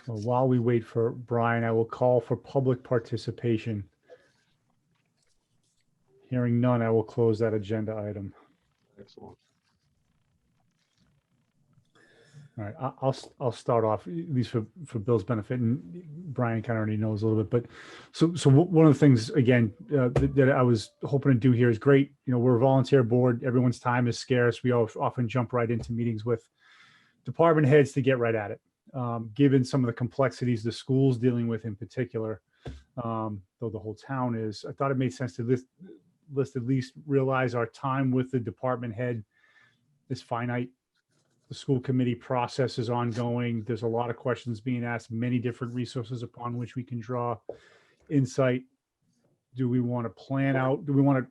Well, while we wait for Brian, I will call for public participation. Hearing none, I will close that agenda item. Excellent. All right, I'll start off, at least for Bill's benefit, and Brian kind of already knows a little bit. But so one of the things again that I was hoping to do here is great. You know, we're a volunteer board. Everyone's time is scarce. We often jump right into meetings with department heads to get right at it. Given some of the complexities the school's dealing with in particular, though the whole town is, I thought it made sense to list at least realize our time with the department head is finite. The school committee process is ongoing. There's a lot of questions being asked, many different resources upon which we can draw insight. Do we want to plan out? Do we want to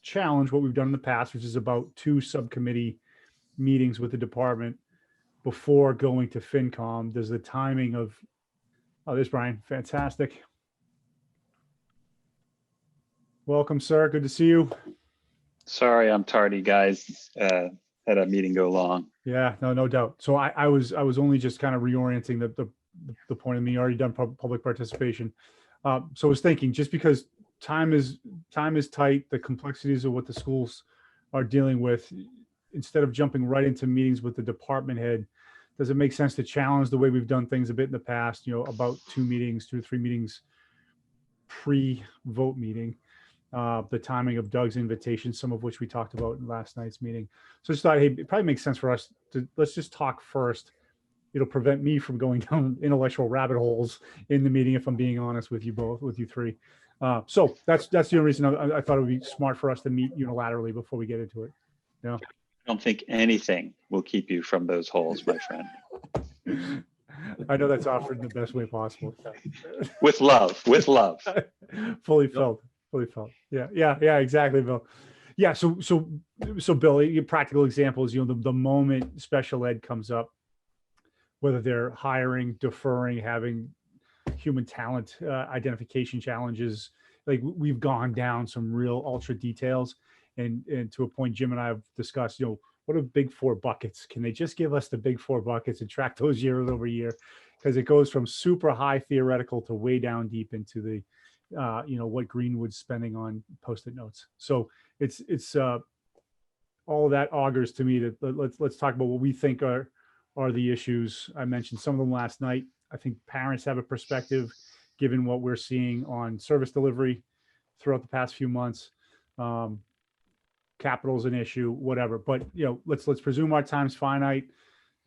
challenge what we've done in the past, which is about 2 subcommittee meetings with the department before going to FinCom? There's the timing of, oh, there's Brian. Fantastic. Welcome, sir. Good to see you. Sorry, I'm tardy, guys. Had a meeting go long. Yeah, no doubt. So I was only just kind of reorienting the point of me already done public participation. So I was thinking, just because time is tight, the complexities of what the schools are dealing with, instead of jumping right into meetings with the department head, does it make sense to challenge the way we've done things a bit in the past? You know, about 2 to 3 meetings pre-vote meeting. The timing of Doug's invitation, some of which we talked about in last night's meeting. So I just thought, hey, it probably makes sense for us to, let's just talk first. It'll prevent me from going down intellectual rabbit holes in the meeting, if I'm being honest with you both, with you three. So that's the only reason I thought it would be smart for us to meet unilaterally before we get into it. Yeah. I don't think anything will keep you from those holes, my friend. I know that's offered in the best way possible. With love, with love. Fully felt. Yeah, exactly, Bill. Yeah, so Bill, your practical examples, you know, the moment special ed comes up, whether they're hiring, deferring, having human talent identification challenges, like we've gone down some real ultra details, and to a point Jim and I have discussed, you know, what are big 4 buckets? Can they just give us the big 4 buckets and track those year over year? Because it goes from super high theoretical to way down deep into the you know, what Greenwood's spending on Post-it notes. So it's all of that augurs to me that let's talk about what we think are the issues. I mentioned some of them last night. I think parents have a perspective given what we're seeing on service delivery throughout the past few months. Capital is an issue, whatever. But you know, let's presume our time's finite.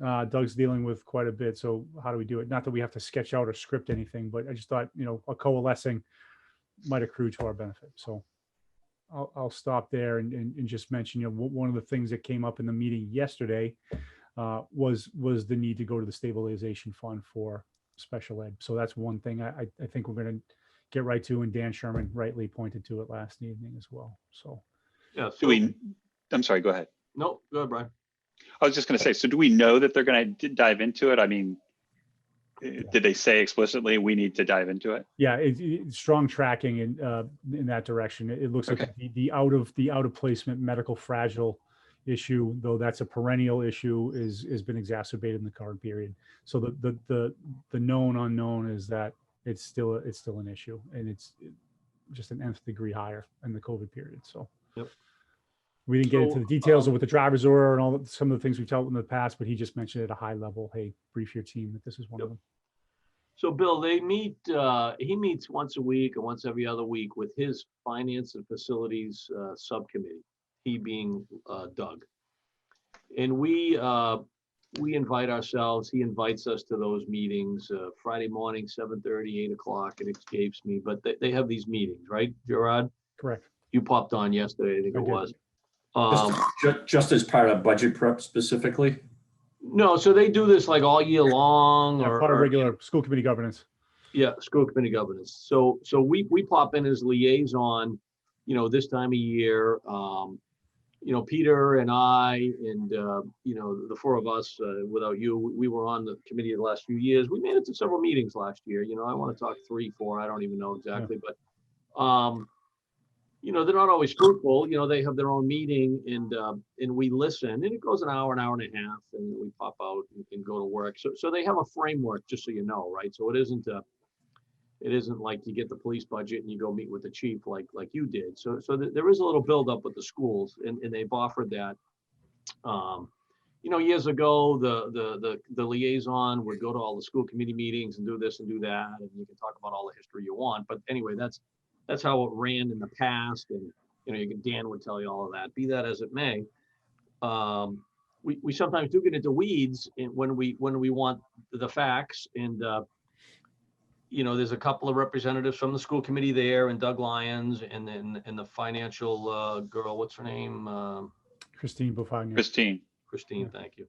Doug's dealing with quite a bit. So how do we do it? Not that we have to sketch out or script anything, but I just thought, you know, a coalescing might accrue to our benefit. So I'll stop there and just mention, you know, one of the things that came up in the meeting yesterday was the need to go to the stabilization fund for special ed. So that's one thing I think we're going to get right to, and Dan Sherman rightly pointed to it last evening as well. So Yeah. Do we, I'm sorry, go ahead. No, go ahead, Brian. I was just going to say, so do we know that they're going to dive into it? I mean, did they say explicitly we need to dive into it? Yeah, it's strong tracking in that direction. It looks like the out of placement medical fragile issue, though that's a perennial issue, has been exacerbated in the current period. So the known unknown is that it's still an issue, and it's just an nth degree higher in the COVID period. So yep. We didn't get into the details of what the drivers were and all some of the things we've dealt with in the past, but he just mentioned at a high level, hey, brief your team that this is one of them. So Bill, they meet, he meets once a week or once every other week with his finance and facilities subcommittee, he being Doug. And we invite ourselves, he invites us to those meetings, Friday morning, 7:30, 8 o'clock, it escapes me, but they have these meetings, right, Gerard? Correct. You popped on yesterday, I think it was. Just as part of budget prep specifically? No, so they do this like all year long, Yeah, or part of regular school committee governance. Yeah, school committee governance. So we pop in as liaison, you know, this time of year. You know, Peter and I and you know, the 4 of us, without you, we were on the committee the last few years. We made it to several meetings last year. You know, I want to talk 3, 4, I don't even know exactly, but they're not always fruitful. They have their own meeting, and we listen, and it goes an hour and a half, and we pop out and go to work. So they have a framework, just so you know, right? So it isn't like you get the police budget and you go meet with the chief like you did. So there is a little buildup with the schools, and they've offered that. Years ago, the liaison would go to all the school committee meetings and do this and do that, and you can talk about all the history you want. But anyway, that's how it ran in the past, and Dan would tell you all of that. Be that as it may, we sometimes do get into weeds when we want the facts, and there's a couple of representatives from the school committee there, and Doug Lyons, and then the financial girl, what's her name? Christine Bufagna. Christine, thank you.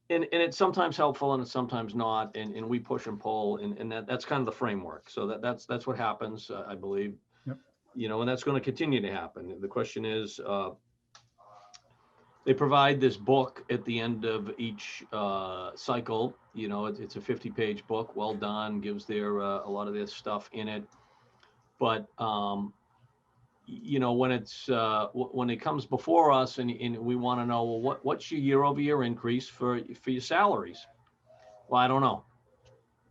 And it's sometimes helpful and it's sometimes not, and we push and pull, and that's kind of the framework. So that's what happens, I believe. Yep. And that's going to continue to happen. The question is, they provide this book at the end of each cycle. It's a 50-page book, well done, gives their a lot of their stuff in it. But when it comes before us and we want to know, well, what's your year-over-year increase for your salaries? Well, I don't know.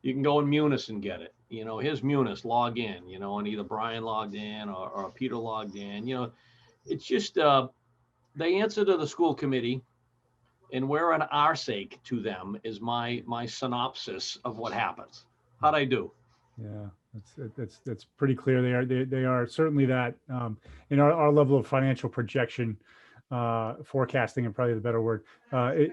You can go in Munis and get it. Here's Munis, log in, and either Brian logged in or Peter logged in. It's just they answer to the school committee, and we're an our sake to them is my synopsis of what happens. How'd I do? Yeah. That's pretty clear. They are certainly that in our level of financial projection, forecasting, and probably the better word, it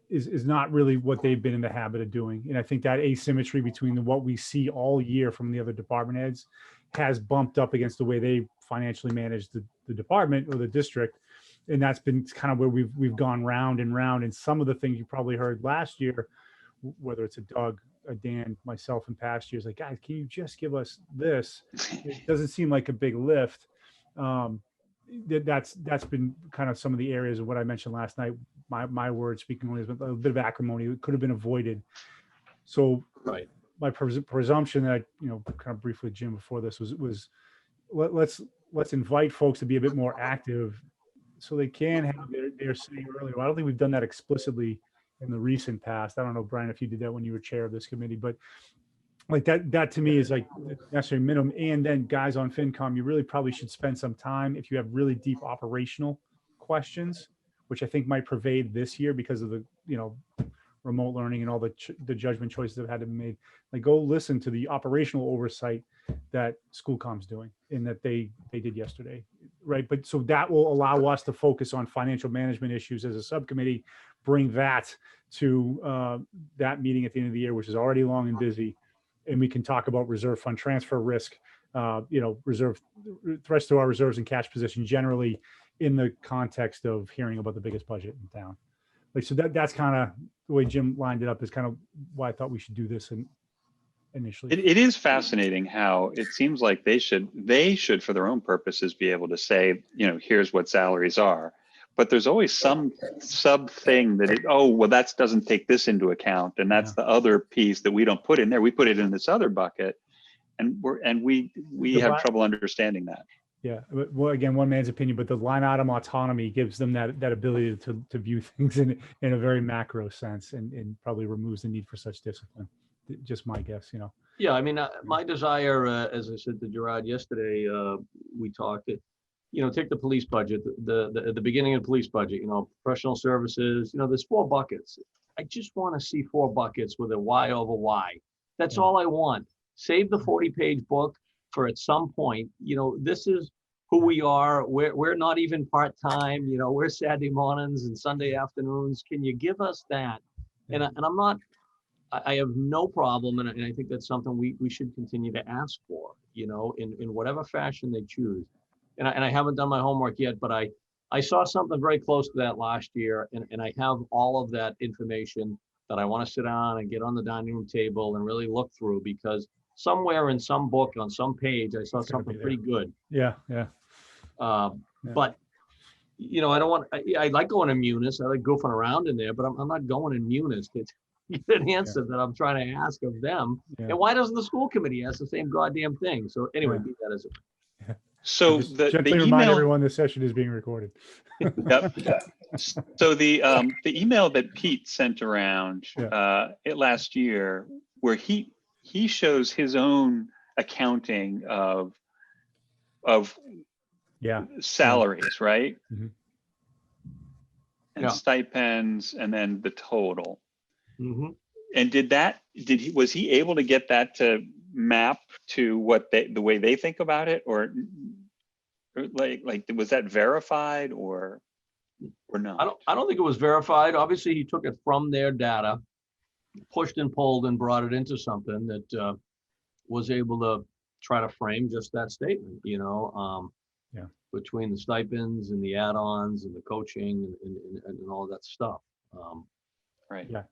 is not really what they've been in the habit of doing. And I think that asymmetry between what we see all year from the other department heads has bumped up against the way they financially manage the department or the district. And that's been kind of where we've gone round and round. And some of the things you probably heard last year, whether it's a Doug, a Dan, myself in past years, like, guys, can you just give us this? It doesn't seem like a big lift. That's been kind of some of the areas of what I mentioned last night. My words speaking only, a bit of acrimony. It could have been avoided. So right. My presumption that kind of briefly, Jim, before this was let's invite folks to be a bit more active, so they can have their say earlier. Well, I don't think we've done that explicitly in the recent past. I don't know, Brian, if you did that when you were chair of this committee, but like that to me is like necessary minimum. And then guys on FinCom, you really probably should spend some time if you have really deep operational questions, which I think might pervade this year because of the, remote learning and all the judgment choices that had to be made. Like, go listen to the operational oversight that Schoolcom's doing and that they did yesterday, right? But so that will allow us to focus on financial management issues as a subcommittee, bring that to that meeting at the end of the year, which is already long and busy, and we can talk about reserve fund transfer risk, reserve threats to our reserves and cash position generally in the context of hearing about the biggest budget in town. Like, so that's kind of the way Jim lined it up, is kind of why I thought we should do this initially. It is fascinating how it seems like they should for their own purposes be able to say, here's what salaries are, but there's always some sub thing that that doesn't take this into account, and that's the other piece that we don't put in there. We put it in this other bucket, and we have trouble understanding that. Yeah, well, again, one man's opinion, but the line item autonomy gives them that ability to view things in a very macro sense, and probably removes the need for such discipline. Just my guess, Yeah, I mean, my desire, as I said to Gerard yesterday, we talked, take the police budget, at the beginning of the police budget, professional services, there's 4 buckets. I just want to see 4 buckets with a Y over Y. That's all I want. Save the 40-page book for at some point, this is who we are. We're not even part-time, we're Saturday mornings and Sunday afternoons. Can you give us that? And I'm not, I have no problem, and I think that's something we should continue to ask for, in whatever fashion they choose. And I haven't done my homework yet, but I saw something very close to that last year, and I have all of that information that I want to sit down and get on the dining room table and really look through, because somewhere in some book on some page, I saw something pretty good. Yeah. But, I don't want, I like going to Munis. I like goofing around in there, but I'm not going in Munis to get an answer that I'm trying to ask of them. Yeah. And why doesn't the school committee ask the same goddamn thing? So anyway, be that as it. So Just the gently remind email, everyone this session is being recorded. yep. So the email that Pete sent around it last year, where he shows his own accounting of Yeah. salaries, right? Mhm. And Yeah. stipends, and then the total. Mhm. And was he able to get that to map to what the way they think about it, or like was that verified or not? I don't think it was verified. Obviously, he took it from their data, pushed and pulled and brought it into something that was able to try to frame just that statement, Yeah. between the stipends and the add-ons and the coaching and all that stuff. Right. Yeah.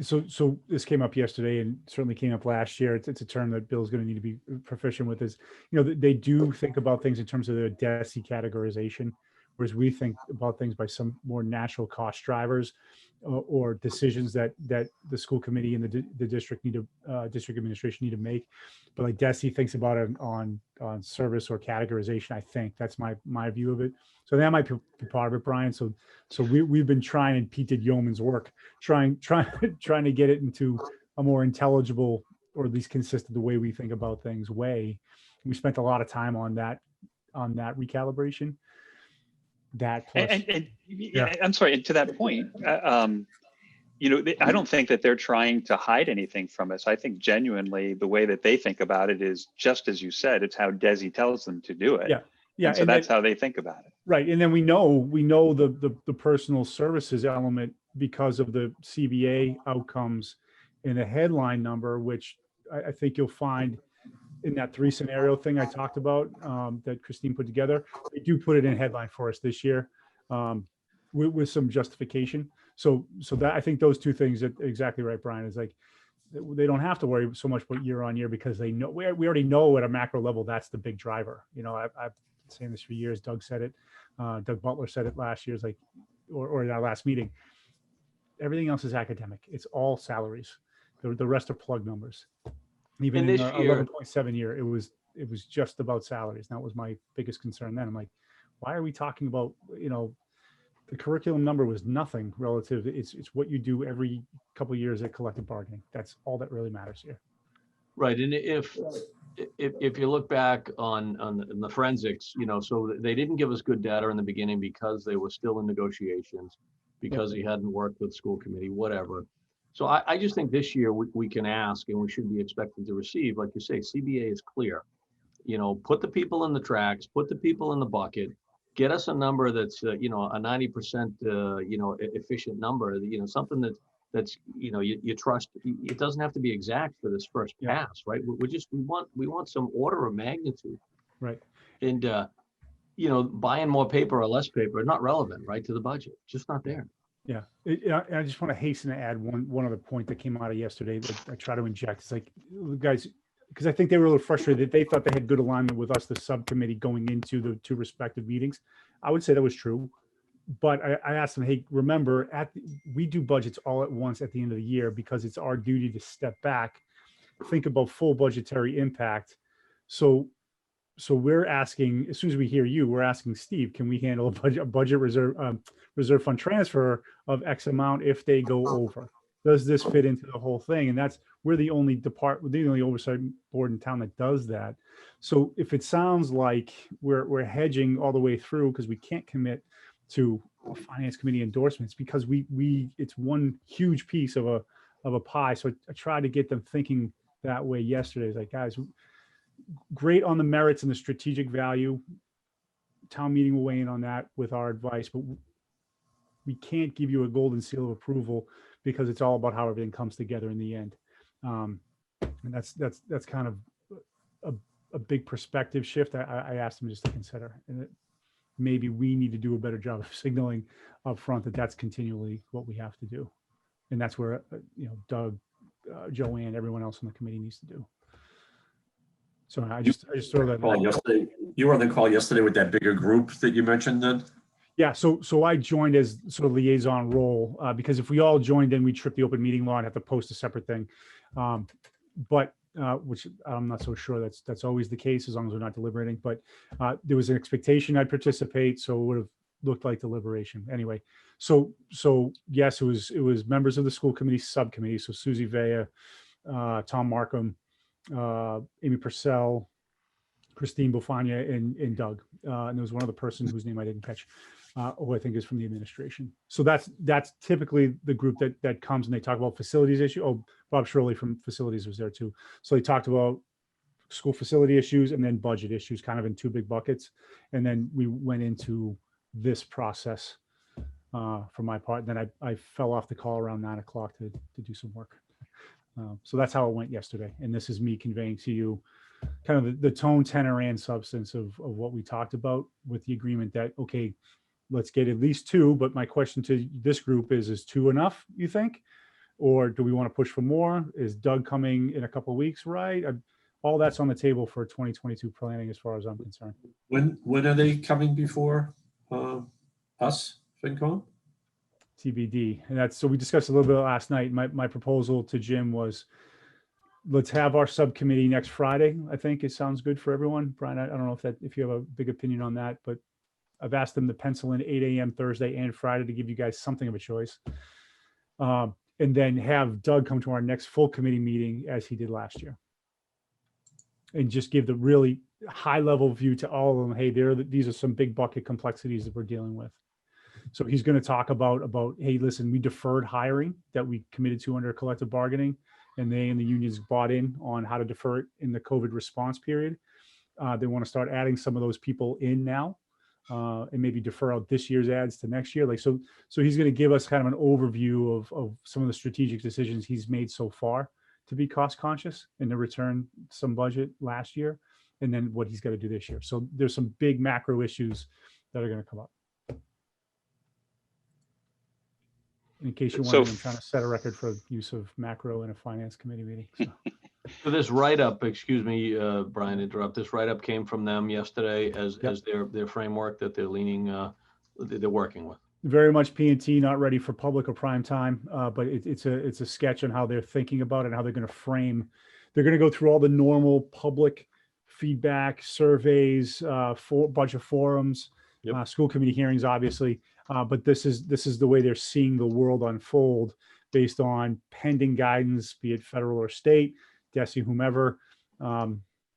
So this came up yesterday and certainly came up last year. It's a term that Bill's going to need to be proficient with is, they do think about things in terms of their DESI categorization, whereas we think about things by some more natural cost drivers or decisions that the school committee and the district district administration need to make. But like DESI thinks about it on service or categorization. I think that's my view of it. So that might be part of it, Brian. So we've been trying, and Pete did yeoman's work, trying to get it into a more intelligible, or at least consistent the way we think about things way. We spent a lot of time on that recalibration. That plus, and I'm sorry. And to that point, I don't think that they're trying to hide anything from us. I think genuinely the way that they think about it is just as you said. It's how DESI tells them to do it. Yeah. Yeah. And so that's how they think about it. Right. And then we know the personal services element because of the CBA outcomes in the headline number, which I think you'll find in that 3 scenario thing I talked about that Christine put together. They do put it in headline for us this year with some justification. So that I think those 2 things are exactly right, Brian, is like they don't have to worry so much about year on year because they know we already know at a macro level that's the big driver. I've been saying this for years. Doug said it. Doug Butler said it last year's or in our last meeting. Everything else is academic. It's all salaries. The rest are plug numbers. Even in the 11.7 year, it was just about salaries. And that was my biggest concern then. I'm like, why are we talking about, the curriculum number was nothing relative. It's what you do every couple of years at collective bargaining. That's all that really matters here. Right. And if you look back on the forensics, so they didn't give us good data in the beginning because they were still in negotiations, because he hadn't worked with school committee, whatever. So I just think this year we can ask, and we should be expected to receive, like you say, CBA is clear. Put the people in the tracks, put the people in the bucket, get us a number that's a 90% efficient number, something that's you trust. It doesn't have to be exact for this first pass, right? We want some order of magnitude, right? And buying more paper or less paper, not relevant, right, to the budget, just not there. Yeah, I just want to hasten to add one other point that came out of yesterday that I try to inject. It's like, guys, because I think they were a little frustrated that they thought they had good alignment with us, the subcommittee, going into the 2 respective meetings. I would say that was true, but I asked them, hey, remember, we do budgets all at once at the end of the year because it's our duty to step back, think about full budgetary impact. So we're asking, as soon as we hear you, we're asking Steve, can we handle a budget reserve fund transfer of X amount if they go over? Does this fit into the whole thing? And we're the only oversight board in town that does that. So if it sounds like we're hedging all the way through because we can't commit to finance committee endorsements because it's one huge piece of a pie. So I tried to get them thinking that way yesterday. It's like, guys, great on the merits and the strategic value. Town meeting will weigh in on that with our advice, but we can't give you a golden seal of approval because it's all about how everything comes together in the end. And that's kind of a big perspective shift. I asked them just to consider, and maybe we need to do a better job of signaling up front that that's continually what we have to do. And that's where, Doug, Joanne, everyone else on the committee needs to do. So I just throw that out. Yesterday, you were on the call yesterday with that bigger group that you mentioned then? Yeah, so I joined as sort of liaison role because if we all joined, then we trip the open meeting law and have to post a separate thing. But which I'm not so sure that's always the case as long as we're not deliberating, but there was an expectation I'd participate, so it would have looked like deliberation. Anyway, so yes, it was members of the school committee subcommittee. So Susie Vea, Tom Markham, Amy Purcell, Christine Bufania, and Doug. And there was one other person whose name I didn't catch, who I think is from the administration. So that's typically the group that comes and they talk about facilities issue. Oh, Bob Shirley from facilities was there too. So they talked about school facility issues and then budget issues, kind of in two big buckets. And then we went into this process for my part. And then I fell off the call around 9 o'clock to do some work. So that's how it went yesterday. And this is me conveying to you kind of the tone, tenor, and substance of what we talked about, with the agreement that, okay, let's get at least two. But my question to this group is two enough, you think? Or do we want to push for more? Is Doug coming in a couple of weeks, right? All that's on the table for 2022 planning as far as I'm concerned. When are they coming before us, FinCom? TBD. And so we discussed a little bit last night. My proposal to Jim was, let's have our subcommittee next Friday. I think it sounds good for everyone. Brian, I don't know if you have a big opinion on that, but I've asked them to pencil in 8 a.m. Thursday and Friday to give you guys something of a choice. And then have Doug come to our next full committee meeting as he did last year. And just give the really high level view to all of them. Hey, these are some big bucket complexities that we're dealing with. So he's going to talk about, hey, listen, we deferred hiring that we committed to under collective bargaining, and they and the unions bought in on how to defer it in the COVID response period. They want to start adding some of those people in now, and maybe defer out this year's ads to next year. So he's going to give us kind of an overview of some of the strategic decisions he's made so far to be cost conscious and to return some budget last year, and then what he's got to do this year. So there's some big macro issues that are going to come up. In case you're wondering, I'm trying to set a record for use of macro in a finance committee meeting. So. So this write-up, excuse me, Brian, interrupt. This write-up came from them yesterday as their framework that they're they're working with. Very much P&T, not ready for public or prime time, but it's a sketch on how they're thinking about it and how they're going to frame. They're going to go through all the normal public feedback, surveys, bunch of forums, school committee hearings, obviously. But this is the way they're seeing the world unfold based on pending guidance, be it federal or state, DESE, whomever,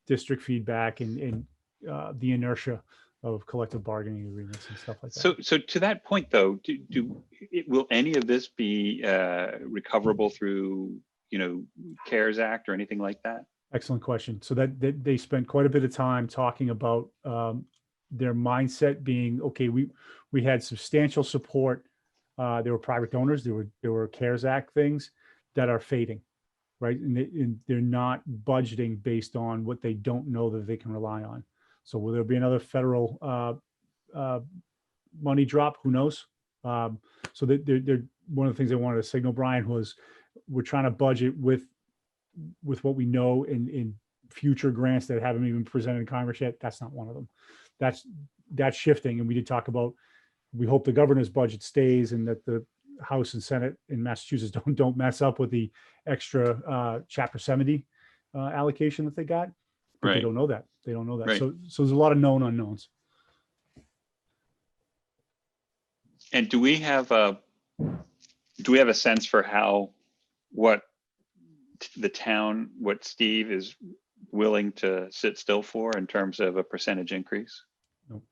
district feedback, and the inertia of collective bargaining agreements and stuff like that. So to that point, though, will any of this be recoverable through, CARES Act or anything like that? Excellent question. So that they spent quite a bit of time talking about their mindset being, okay, we had substantial support. There were private donors, there were CARES Act things that are fading, right? And they're not budgeting based on what they don't know that they can rely on. So will there be another federal money drop? Who knows? So they're one of the things they wanted to signal, Brian, was we're trying to budget with what we know in future grants that haven't even presented in Congress yet. That's not one of them. That's shifting. And we did talk about, we hope the governor's budget stays and that the House and Senate in Massachusetts don't mess up with the extra Chapter 70 allocation that they got. But they don't know that. They don't know that. Right. So there's a lot of known unknowns. And do we have a sense for what Steve is willing to sit still for in terms of a percentage increase? Nope.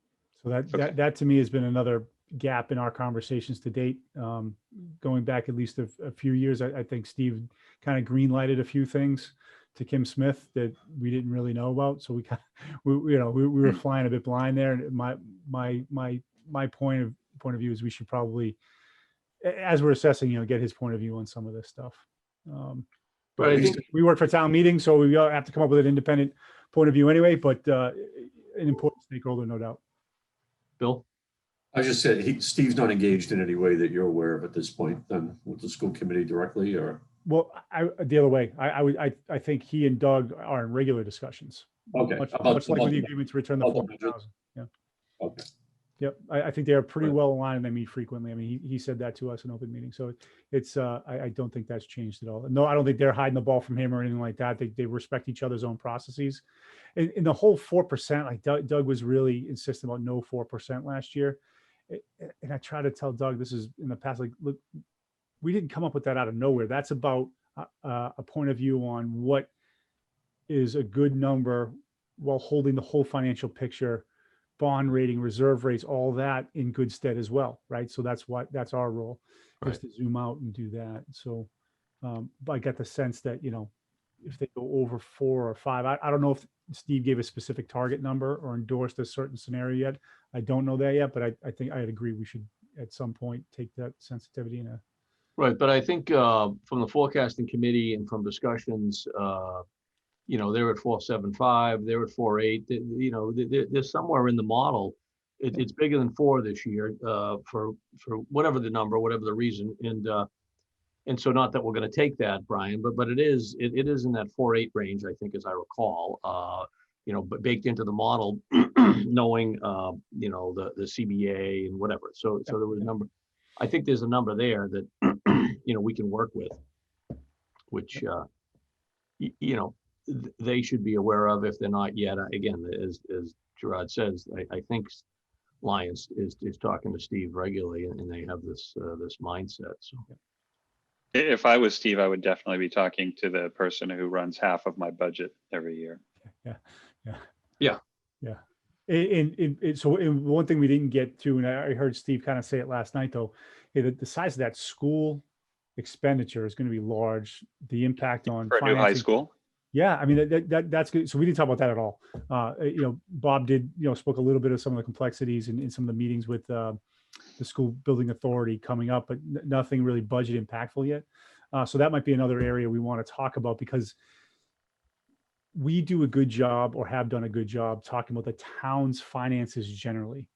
So that to me has been another gap in our conversations to date. Going back at least a few years, I think Steve kind of green-lighted a few things to Kim Smith that we didn't really know about. So we were flying a bit blind there. And my point of view is we should probably, as we're assessing, get his point of view on some of this stuff. But I think we work for town meetings, so we have to come up with an independent point of view anyway, but an important stakeholder, no doubt. Bill? I just said Steve's not engaged in any way that you're aware of at this point, then with the school committee directly, or? Well, the other way, I think he and Doug are in regular discussions. Okay. Much like with the agreement to return the 400,000. Yeah. Okay. Yep. I think they are pretty Right. well aligned and they meet frequently. I mean, he said that to us in open meeting. So it's, I don't think that's changed at all. No, I don't think they're hiding the ball from him or anything like that. They respect each other's own processes. And the whole 4%, like Doug was really insistent about no 4% last year. And I try to tell Doug, this is in the past, like, look, we didn't come up with that out of nowhere. That's about a point of view on what is a good number while holding the whole financial picture, bond rating, reserve rates, all that in good stead as well, right? So that's our role, is to zoom out and do that. So but I get the sense that, if they go over 4 or 5, I don't know if Steve gave a specific target number or endorsed a certain scenario yet. I don't know that yet, but I think I'd agree we should at some point take that sensitivity in a. Right, but I think from the forecasting committee and from discussions, they're at 4.75, they're at 4.8. They're somewhere in the model. It's bigger than 4 this year for whatever the number, whatever the reason, and so not that we're going to take that, Brian, but it is in that 4.8 range, I think, as I recall. But baked into the model, knowing the CBA and whatever. So there was a number. I think there's a number there that we can work with, which they should be aware of if they're not yet. Again, as Gerard says, I think Lions is talking to Steve regularly, and they have this mindset. So. If I was Steve, I would definitely be talking to the person who runs half of my budget every year. Yeah. And so one thing we didn't get to, and I heard Steve kind of say it last night, though, the size of that school expenditure is going to be large. The impact on For a new high school. Yeah, I mean that's good. So we didn't talk about that at all. Bob did, spoke a little bit of some of the complexities in some of the meetings with the school building authority coming up, but nothing really budget impactful yet. So that might be another area we want to talk about, because we do a good job, or have done a good job, talking about the town's finances generally.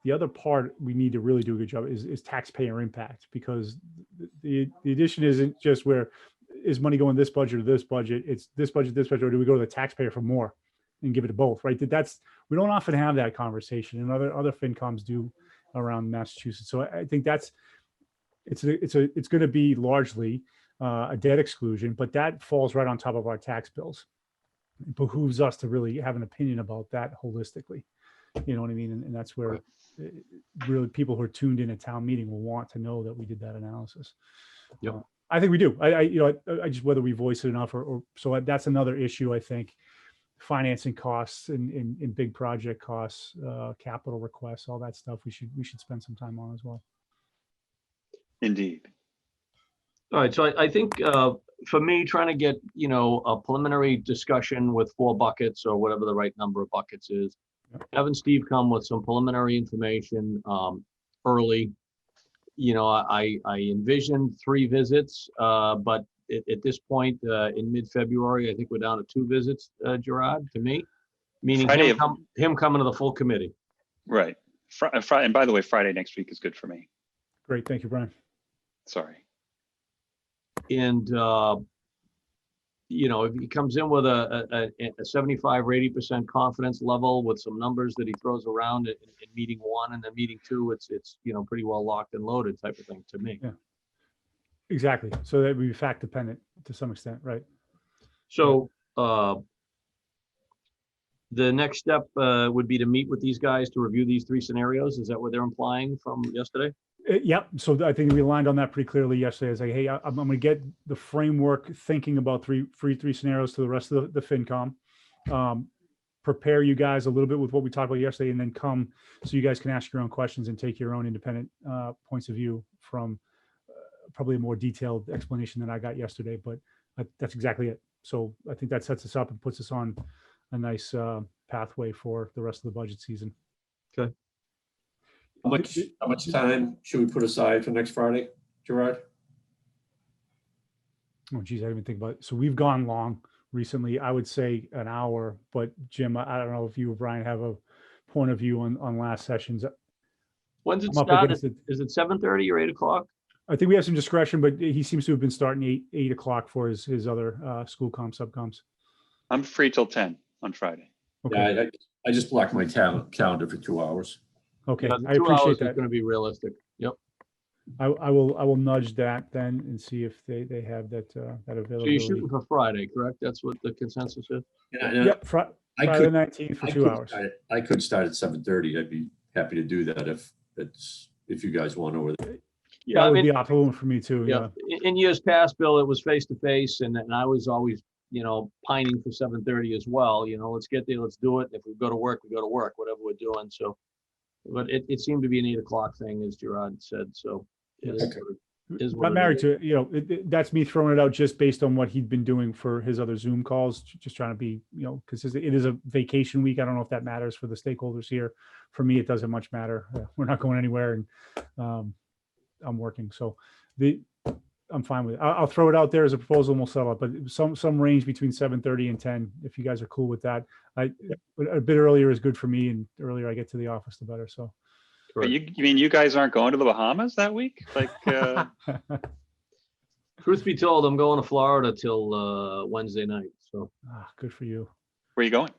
The other part we need to really do a good job is taxpayer impact, because the addition isn't just where is money going this budget or this budget. It's this budget, or do we go to the taxpayer for more and give it to both, right? We don't often have that conversation, and other FinComs do around Massachusetts. So I think it's going to be largely a debt exclusion, but that falls right on top of our tax bills. It behooves us to really have an opinion about that holistically. You know what I mean? And that's where really people who are tuned in at town meeting will want to know that we did that analysis. Yep. I think we do. I just, whether we voice it enough or so that's another issue. I think financing costs and big project costs, capital requests, all that stuff we should spend some time on as well. Indeed. All right, so I think for me, trying to get a preliminary discussion with 4 buckets or whatever the right number of buckets is, having Steve come with some preliminary information early. I envisioned 3 visits, but at this point in mid-February, I think we're down to 2 visits, Gerard, to me, meaning him coming to the full committee. Right. Friday, and by the way, Friday next week is good for me. Great, thank you, Brian. Sorry. And if he comes in with a 75 or 80% confidence level with some numbers that he throws around in meeting 1 and then meeting 2, it's pretty well locked and loaded type of thing to me. Yeah, exactly. So that would be fact dependent to some extent, right? So the next step would be to meet with these guys to review these 3 scenarios. Is that what they're implying from yesterday? Yep. So I think we aligned on that pretty clearly yesterday. It's like, hey, I'm going to get the framework thinking about three scenarios to the rest of the FinCom. Prepare you guys a little bit with what we talked about yesterday, and then come so you guys can ask your own questions and take your own independent points of view from probably a more detailed explanation than I got yesterday. But that's exactly it. So I think that sets us up and puts us on a nice pathway for the rest of the budget season. Okay. How much time should we put aside for next Friday, Gerard? Oh, geez, I didn't even think about it. So we've gone long recently. I would say an hour, but Jim, I don't know if you or Brian have a point of view on last sessions. When's it start? Is it 7:30 or 8 o'clock? I think we have some discretion, but he seems to have been starting 8 o'clock for his other school subcoms. I'm free till 10 on Friday. Okay. Yeah, I just blocked my calendar for 2 hours. Okay, Yeah, the I 2 hours appreciate is that. gonna be realistic. Yep. I will nudge that then and see if they have that So you're availability. shooting for Friday, correct? That's what the consensus is? Yep, Friday I the could, 19th for I 2 could hours. I could start at 7:30. I'd be happy to do that if you guys want over there. Yeah, That I would mean, be optimal for me too. yeah, Yeah. in years past, Bill, it was face to face and I was always, pining for 7:30 as well, let's get there, let's do it. If we go to work, we go to work, whatever we're doing. So, but it seemed to be an 8 o'clock thing, as Gerard said. So it is Okay. what it is. Not married to it, that's me throwing it out just based on what he'd been doing for his other Zoom calls, just trying to be, because it is a vacation week. I don't know if that matters for the stakeholders here. For me, it doesn't much matter. We're not going anywhere, and I'm working, so I'm fine with it. I'll throw it out there as a proposal and we'll settle it, but some range between 7:30 and 10, if you guys are cool with that. A bit earlier is good for me, and the earlier I get to the office, the better. So. But you mean you guys aren't going to the Bahamas that week? Like, Truth be told, I'm going to Florida till Wednesday night. So good for you. where are you going?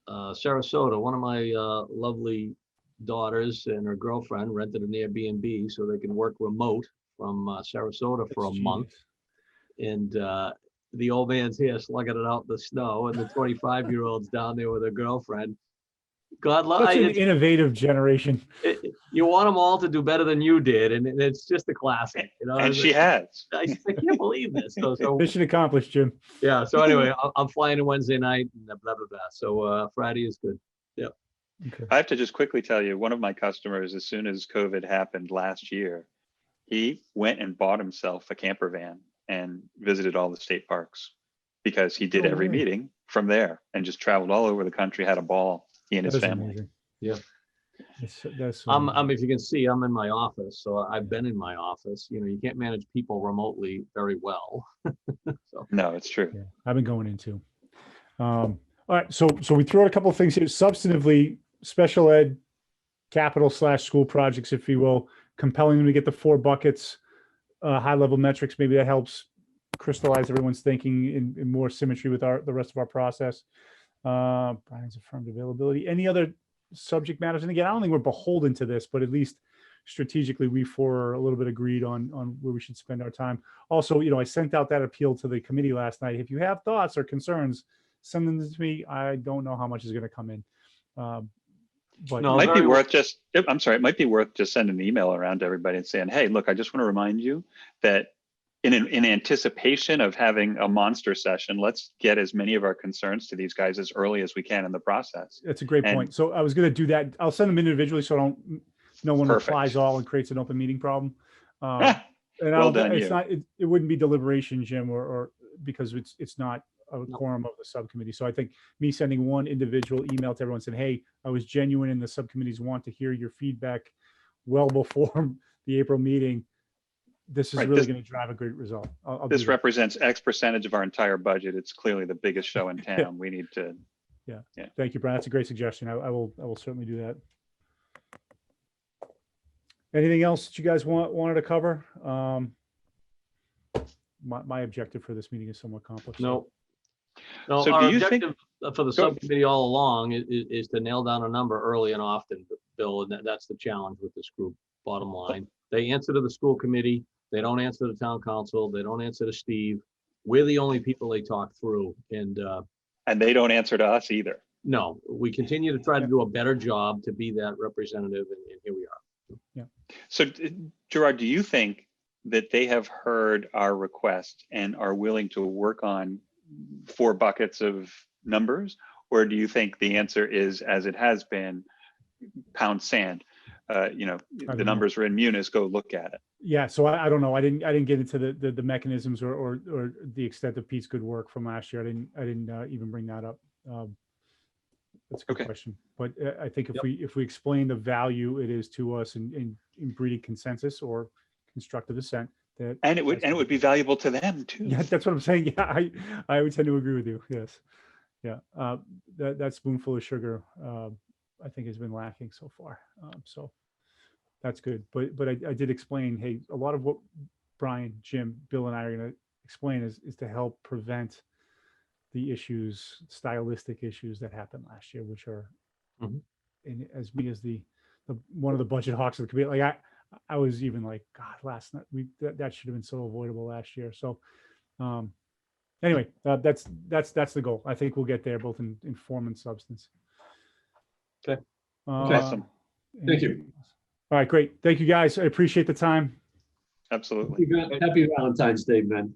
Sarasota, one of my lovely daughters and her girlfriend rented an Airbnb so they can work remote from Sarasota for a month. And the old man's here slugging it out in the snow, and the 25-year-old's down there with her girlfriend. God love Such an innovative generation. You want them all to do better than you did, and it's just a classic. And she has. I can't believe this. So Mission accomplished, Jim. yeah. So anyway, I'm flying in Wednesday night, and blah blah blah. So Friday is good. Yeah. Okay. I have to just quickly tell you, one of my customers, as soon as COVID happened last year, he went and bought himself a camper van and visited all the state parks because he did every meeting from there and just traveled all over the country, had a ball, he and his family. Amazing. Yeah. That's If you can see, I'm in my office, so I've been in my office. You can't manage people remotely very well. So. No, it's true. Yeah, I've been going into. All right, so we threw out a couple of things here. Substantively, special ed, capital/school projects, if you will, compelling them to get the 4 buckets, high-level metrics. Maybe that helps crystallize everyone's thinking in more symmetry with the rest of our process. Brian's affirmed availability. Any other subject matters? And again, I don't think we're beholden to this, but at least strategically, we 4 are a little bit agreed on where we should spend our time. Also, I sent out that appeal to the committee last night. If you have thoughts or concerns, send them to me. I don't know how much is going to come in. But No, it might be worth it might be worth just sending an email around to everybody and saying, hey, look, I just want to remind you that in anticipation of having a monster session, let's get as many of our concerns to these guys as early as we can in the process. That's a great point. So I was going to do that. I'll send them individually so no one replies all and creates an open meeting problem. And well done, it wouldn't be deliberation, Jim, or because it's not a quorum of the subcommittee. So I think me sending one individual email to everyone saying, hey, I was genuine in the subcommittees want to hear your feedback well before the April meeting. This is really going to drive a great result. This represents X percentage of our entire budget. It's clearly the biggest show in town. We need to. Yeah. Thank you, Brian. That's a great suggestion. I will certainly do that. Anything else that you guys wanted to cover? My objective for this meeting is somewhat accomplished. No. No, So our do you objective for the subcommittee all along is to nail down a number early and often, Bill, and that's the challenge with this group. Bottom line, they answer to the school committee. They don't answer to the town council. They don't answer to Steve. We're the only people they talk through, and they don't answer to us either. No, we continue to try to do a better job to be that representative, and here we are. Yeah. So, Gerard, do you think that they have heard our request and are willing to work on 4 buckets of numbers, or do you think the answer is, as it has been, pound sand? The numbers are in Munis. Go look at it. Yeah, so I don't know. I didn't get into the mechanisms or the extent of Pete's good work from last year. I didn't even bring that up. That's a good question. But I think if we explain the value it is to us in breeding consensus or constructive dissent, and it would be valuable to them too. Yeah, that's what I'm saying. Yeah, I would tend to agree with you. Yes, yeah. That spoonful of sugar, I think, has been lacking so far. So that's good. But I did explain. Hey, a lot of what Brian, Jim, Bill, and I are going to explain is to help prevent the stylistic issues that happened last year, which are, as me as the one of the budget hawks of the committee. Like I was even like, God, last night that should have been so avoidable last year. So, anyway, that's the goal. I think we'll get there both in form and substance. Okay. Awesome. Thank you. All right, great. Thank you guys. I appreciate the time. Absolutely. Happy Valentine's Day, man.